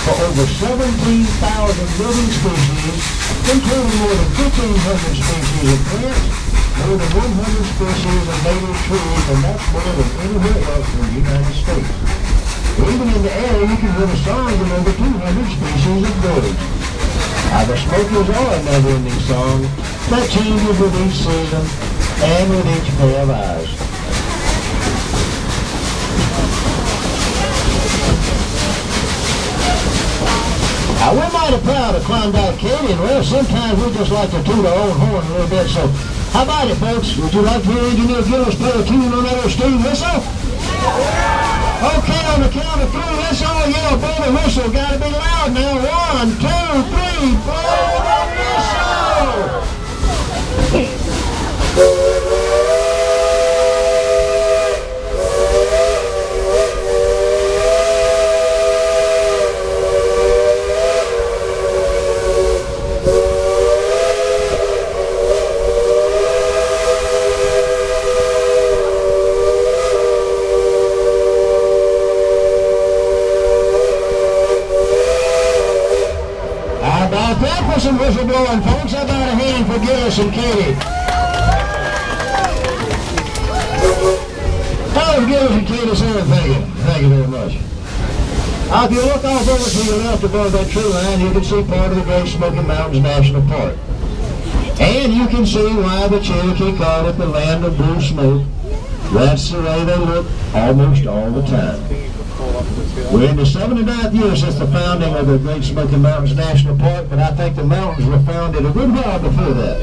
for over 17,000 living species, including more than 1,500 species of plants, more than 100 species of native trees, and that's more than anywhere else in the United States. Even in the air, you can hear the songs of over 200 species of birds. Now, the Smokies are a never-ending song that changes with each season and with each pair of eyes. Now, we're mighty proud of Klondike Katy, and well, sometimes we just like to toot our own horn a little bit, so how about it, folks? Would you like to hear Engineer Gillis play a tune on that old steam whistle? Okay, on the count of three, let's all yell, blow the whistle. Gotta be loud now. 1, 2, 3, blow the whistle! Some whistle blowing, folks. How about a hand for Gillis and Katy? Hello, Gillis and Katy, sir. Thank you. Thank you very much. Now, if you look off over to your left above that tree line, you can see part of the Great Smoky Mountains National Park. And you can see why the Cherokee called it the land of blue smoke. That's the way they look almost all the time. We're in the 79th year since the founding of the Great Smoky Mountains National Park, but I think the mountains were founded a good while before that.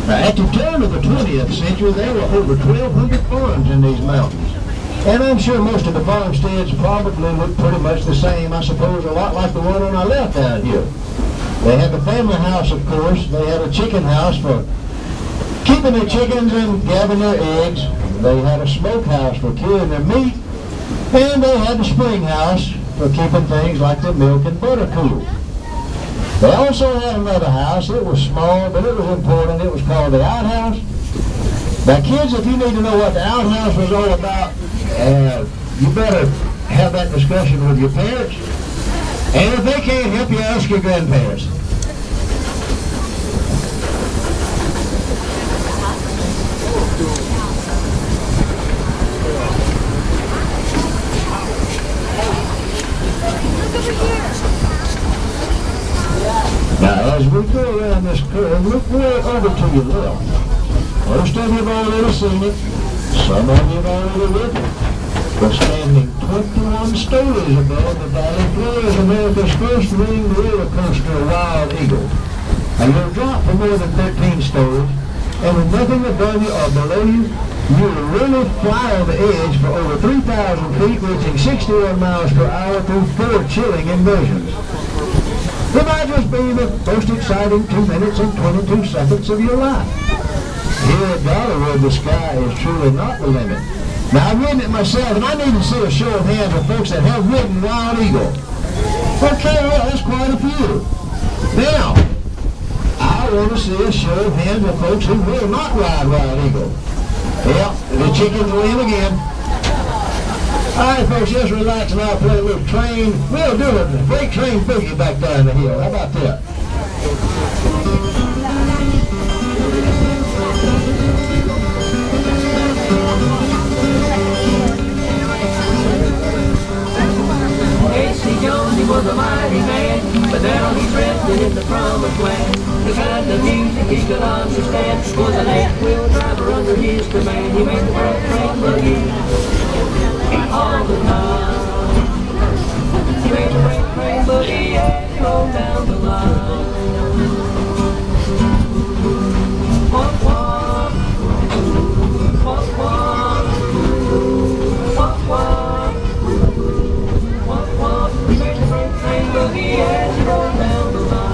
Now, at the turn of the 20th century, there were over 1,200 farms in these mountains. And I'm sure most of the farmsteads probably look pretty much the same, I suppose, a lot like the one on our left down here. They had the family house, of course. They had a chicken house for keeping their chickens and gathering their eggs. They had a smokehouse for curing their meat. And they had the spring house for keeping things like their milk and butter cool. They also had another house. It was small, but it was important. It was called the outhouse. Now, kids, if you need to know what the outhouse was all about, you better have that discussion with your parents. And if they can't help you, ask your grandparents. Now, as we go around this curve, look way over to your left. Most of you have already seen it. Some of you have already ridden it. But standing 21 stories above the valley floor is America's first winged roller coaster, Wild Eagle. And you'll drop for more than 13 stories, and with nothing above you or below you, you will really fly on the edge for over 3,000 feet, reaching 61 miles per hour through 4 chilling inversions. It might just be the most exciting 2 minutes and 22 seconds of your life. Here at Dollywood, the sky is truly not the limit. Now, I've ridden it myself, and I need to see a show of hands of folks that have ridden Wild Eagle. Okay, well, that's quite a few. Now, I want to see a show of hands of folks who will not ride Wild Eagle. Yeah, the chickens will in again. All right, folks, just relax and I'll play a little train. We'll do a freight train boogie back down the hill. How about that? He was a mighty man, but now he's resting in the promised land. The kind of music he could understand was an eight-wheel driver under his command. He made the freight train boogie all the time. He made the freight train boogie as he rolled down the line. Walk, walk, walk, walk, walk, walk. Boogie as you roll down the line.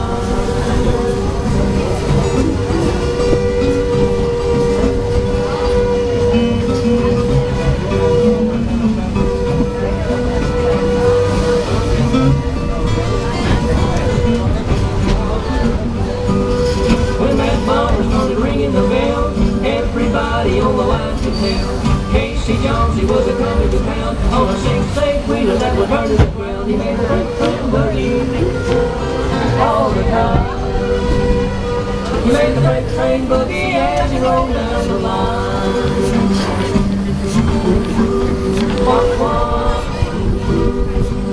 could tell. Casey Jones, he was a coming to town on a 6-8-wheeler that was burning the ground. He made the freight train boogie all the time. He made the freight train boogie as he rolled down the line. Wah, wah.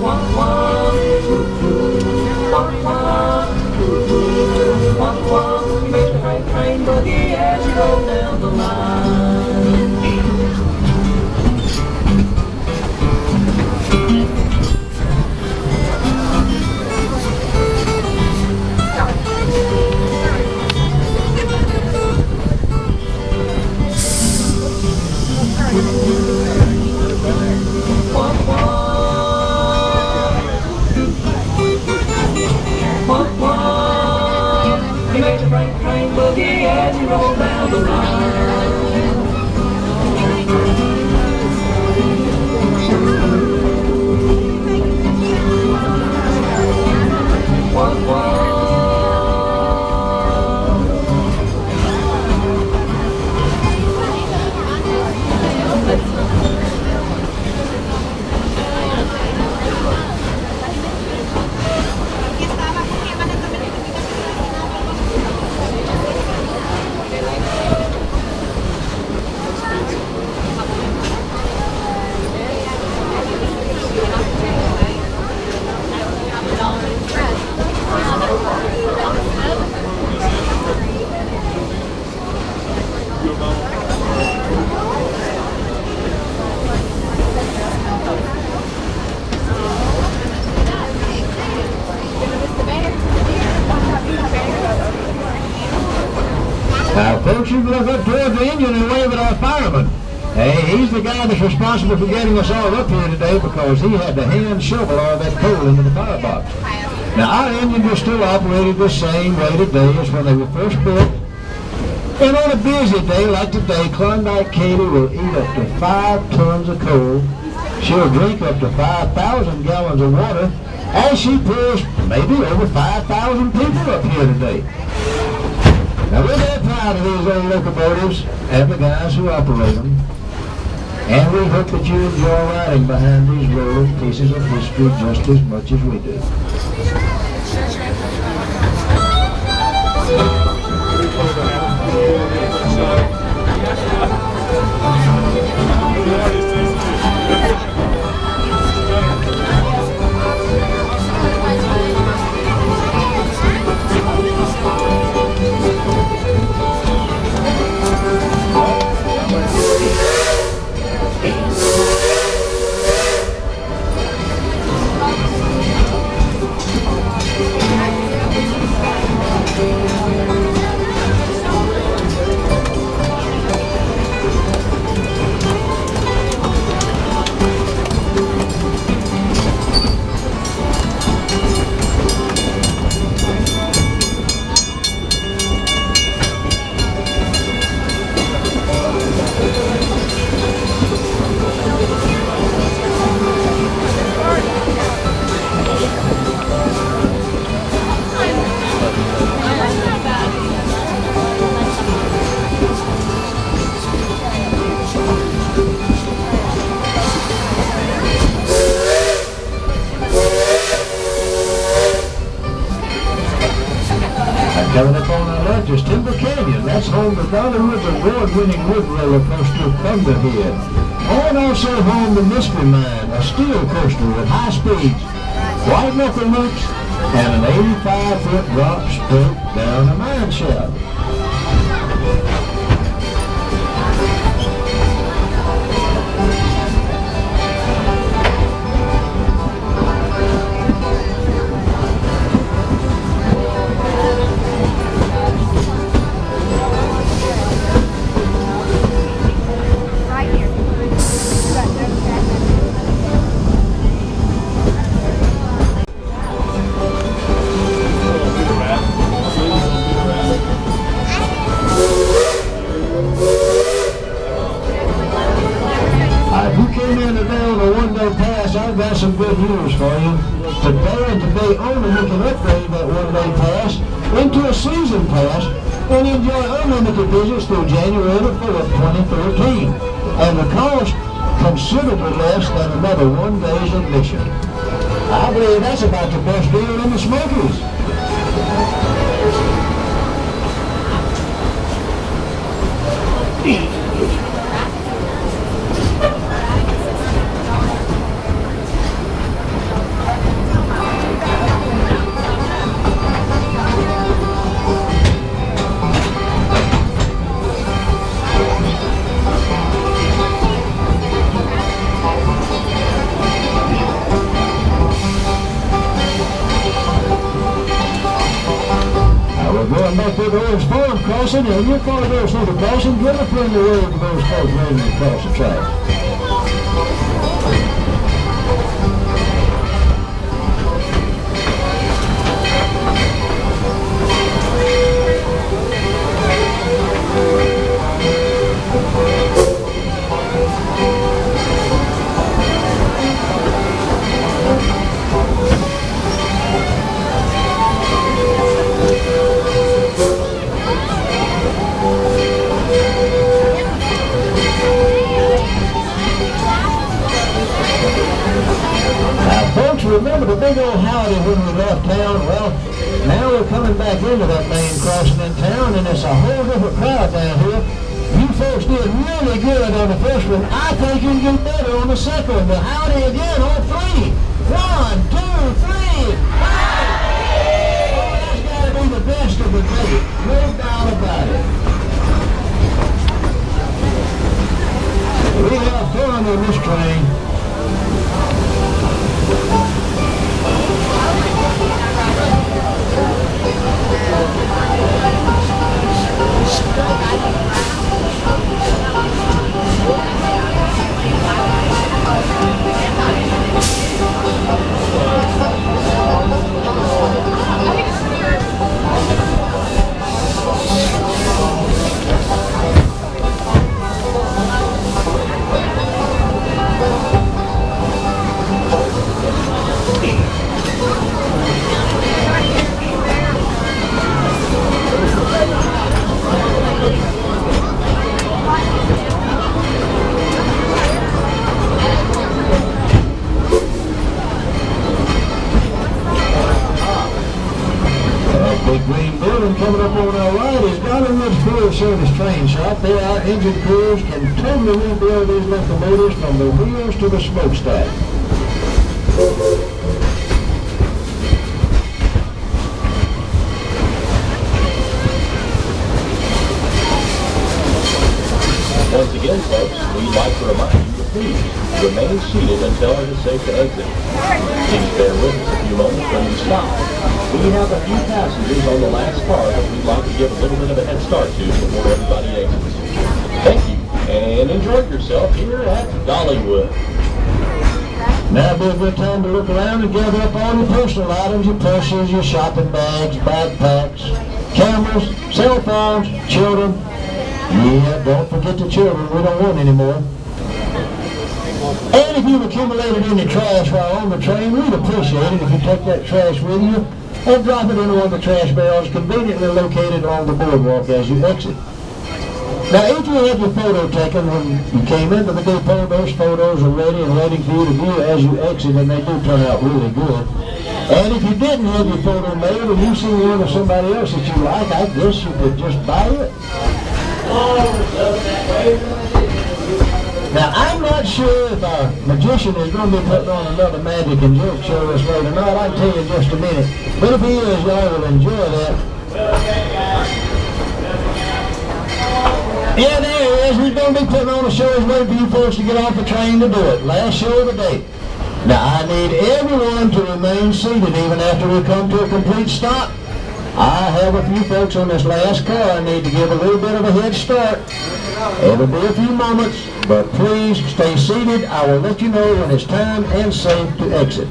Wah, wah. Wah, wah. Wah, wah. He made the freight train boogie as he rolled down the line. He made the freight train boogie as he rolled down the line. Wah, wah. Now, folks, you can look up toward the engine and wave at our fireman. Hey, he's the guy that's responsible for getting us all up here today because he had to hand shovel all that coal into the firebox. Now, our engines are still operated the same way today as when they were first built. And on a busy day like today, Klondike Katie will eat up to 5 tons of coal. She'll drink up to 5,000 gallons of water as she pulls maybe over 5,000 people up here today. Now, we're very proud of these old locomotives and the guys who operate them. And we hope that you enjoy riding behind these rolling pieces of history just as much as we do. Coming up on our left is Timber Canyon. That's home to Dollywood's award-winning wood roller coaster, Thunderhead. And also home to Mystery Mine, a steel coaster with high speeds, wide knuckle loops, and an 85-foot drop straight down a mine shaft. I've got some good news for you. Today and today only you can upgrade that one-day pass into a season pass and enjoy unlimited visits through January the 4th, 2013. And the cost considerably less than another 1 day's admission. I believe that's about the best deal in the Smokies. Going back to the Orange Farm crossing, and your car goes through the crossing, give a friend the word to those folks ready to cross the track. Folks, remember the big old howdy when we left town? Well, now we're coming back into that main crossing in town, and it's a whole different crowd down here. You folks did really good on the first one. I think you can do better on the second one. But howdy again on 3. 1, 2, 3. Howdy! Oh, that's got to be the best of the day. No doubt about it. We have fun on this train. Coming up on our right is Dollywood's Fuel Service Train Shop. There, our engine crews can totally rebuild these locomotives from the wheels to the smokestack. Once again, folks, we'd like to remind you to please remain seated until it is safe to exit. Please bear with us a few moments when we stop. We have a few passengers on the last car that we'd like to give a little bit of a head start to before everybody exits. Thank you, and enjoy yourself here at Dollywood. Now would be a good time to look around and gather up all your personal items, your purses, your shopping bags, backpacks, cameras, cell phones, children. Yeah, don't forget the children. We don't want any more. And if you've accumulated any trash while on the train, we'd appreciate it if you take that trash with you and drop it into one of the trash barrels conveniently located along the boardwalk as you exit. Now, if you had your photo taken when you came into the depot, those photos are ready and waiting for you to view as you exit, and they do turn out really good. And if you didn't have your photo made and you see one of somebody else that you like, I guess you could just buy it. Now, I'm not sure if our magician is going to be putting on another magic and joke show this way or not. I can tell you in just a minute. But if he is, y'all will enjoy that. Yeah, there he is. He's going to be putting on a show. He's waiting for you folks to get off the train to do it. Last show of the day. Now, I need everyone to remain seated even after we come to a complete stop. I have a few folks on this last car I need to give a little bit of a head start. It'll be a few moments, but please stay seated. I will let you know when it's time and safe to exit.